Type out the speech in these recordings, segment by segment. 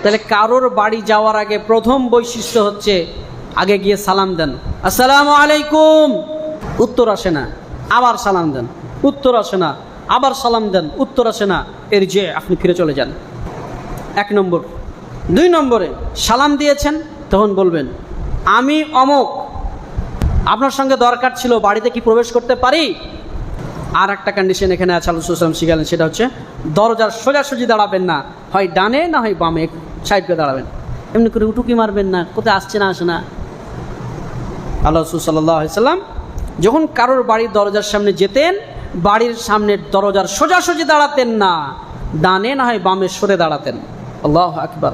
তাহলে কারোর বাড়ি যাওয়ার আগে প্রথম বৈশিষ্ট্য হচ্ছে আগে গিয়ে সালাম দেন, আসসালামু আলাইকুম, উত্তর আসে না, আবার সালাম দেন, উত্তর আসে না, আবার সালাম দেন, উত্তর আসে না, এর যে আপনি ফিরে চলে যান। 1 নম্বর। 2 নম্বরে সালাম দিয়েছেন, তখন বলবেন আমি অমুক, আপনার সঙ্গে দরকার ছিল, বাড়িতে কি প্রবেশ করতে পারি? আর একটা কন্ডিশন এখানে আছে, আল্লাহ রাসূল শিখালেন, সেটা হচ্ছে দরজার সোজাসুজি দাঁড়াবেন না, হয় ডানে না হয় বামে, সাইড করে দাঁড়াবেন। এমনি করে উটুকি মারবেন না, কোথায় আসছে না আসে না। আল্লাহ রাসূল সাল্লাল্লাহু আলাইহি সাল্লাম যখন কারোর বাড়ির দরজার সামনে যেতেন, বাড়ির সামনের দরজার সোজাসুজি দাঁড়াতেন না, ডানে না হয় বামে সরে দাঁড়াতেন। আল্লাহু আকবার।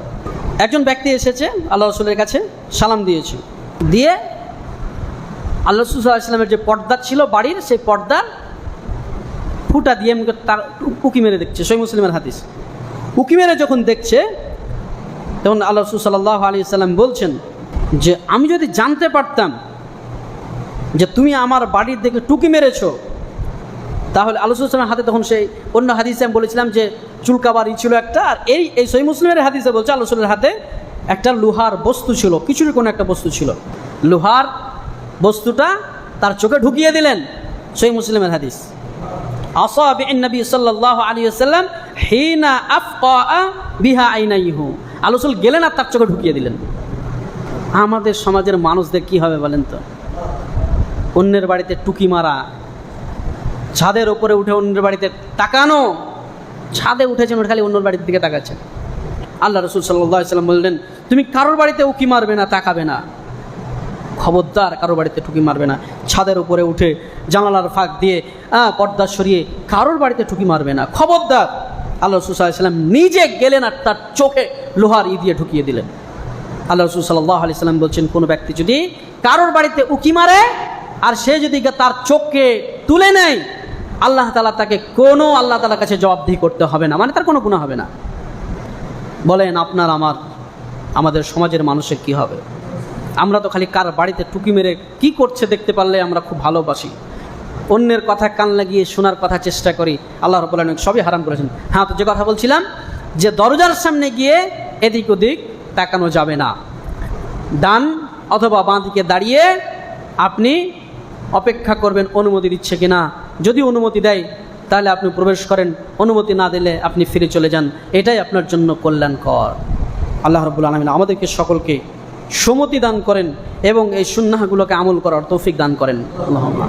একজন ব্যক্তি এসেছে আল্লাহ রাসূলের কাছে, সালাম দিয়েছে, দিয়ে আল্লাহ রাসূল সাল্লাল্লাহু আলাইহি সাল্লামের যে পর্দা ছিল বাড়ির, সেই পর্দার ফুটা দিয়ে তার উকি মেরে দেখছে। সহিহ মুসলিমের হাদিস। উকি মেরে যখন দেখছে, তখন আল্লাহ রাসূল সাল্লাল্লাহু আলাইহি সাল্লাম বলছেন যে আমি যদি জানতে পারতাম যে তুমি আমার বাড়ির দিকে টুকি মেরেছো, তাহলে আল্লাহ রাসূল সাল্লাল্লাহু আলাইহি সাল্লামের হাতে, তখন সেই অন্য হাদিসে আমি বলেছিলাম যে চুলকাবারি ছিল একটা, আর এই সহিহ মুসলিমের হাদিসে বলছে আল্লাহ রাসূলের হাতে একটা লোহার বস্তু ছিল, কিছুর কোনো একটা বস্তু ছিল, লোহার বস্তুটা তার চোখে ঢুকিয়ে দিলেন। সহিহ মুসলিমের হাদিস। আসাবি নবী সাল্লাল্লাহু আলাইহি ওয়াসাল্লাম হিনা আফকা বিহা আইনাইহু, আল্লাহ রাসূল গেলেন আর তার চোখে ঢুকিয়ে দিলেন। আমাদের সমাজের মানুষদের কি হবে বলেন তো? অন্যের বাড়িতে টুকি মারা, ছাদের উপরে উঠে অন্যের বাড়িতে তাকানো, ছাদে উঠেছেন খালি অন্যের বাড়ির দিকে তাকাচ্ছেন। আল্লাহ রাসূল সাল্লাল্লাহু আলাইহি ওয়াসাল্লাম বললেন তুমি কারোর বাড়িতে উকি মারবে না, তাকাবে না, খবরদার কারোর বাড়িতে টুকি মারবে না। ছাদের উপরে উঠে জানালার ফাঁক দিয়ে পর্দা সরিয়ে কারোর বাড়িতে টুকি মারবে না, খবরদার। আল্লাহ রাসূল সাল্লাল্লাহু আলাইহি ওয়াসাল্লাম নিজে গেলেন আর তার চোখে লোহার দিয়ে ঢুকিয়ে দিলেন। আল্লাহ রাসূল সাল্লাল্লাহু আলাইহি ওয়াসাল্লাম বলছেন কোনো ব্যক্তি যদি কারোর বাড়িতে উকি মারে আর সে যদি তার চোখকে তুলে নেয়, আল্লাহ তাআলা তাকে আল্লাহ তাআলার কাছে জবাবদিহি করতে হবে না, মানে তার কোনো গুনাহ হবে না। বলেন আপনার আমাদের সমাজের মানুষের কি হবে? আমরা তো খালি কার বাড়িতে টুকি মেরে কি করছে দেখতে পারলে আমরা খুব ভালোবাসি, অন্যের কথা কান লাগিয়ে শোনার কথা চেষ্টা করি। আল্লাহ রাব্বুল আলামিন সবই হারাম করেছেন। হ্যাঁ, তো যে কথা বলছিলাম যে দরজার সামনে গিয়ে এদিক ওদিক তাকানো যাবে না। ডান অথবা বাঁ দিকে দাঁড়িয়ে আপনি অপেক্ষা করবেন অনুমতি দিচ্ছে কিনা। যদি অনুমতি দেয় তাহলে আপনি প্রবেশ করেন, অনুমতি না দিলে আপনি ফিরে চলে যান। এটাই আপনার জন্য কল্যাণকর। আল্লাহ রাব্বুল আলামিন আমাদেরকে সকলকে সুমতি দান করেন এবং এই সুন্নাহগুলোকে আমল করার তৌফিক দান করেন। আল্লাহুম্মা।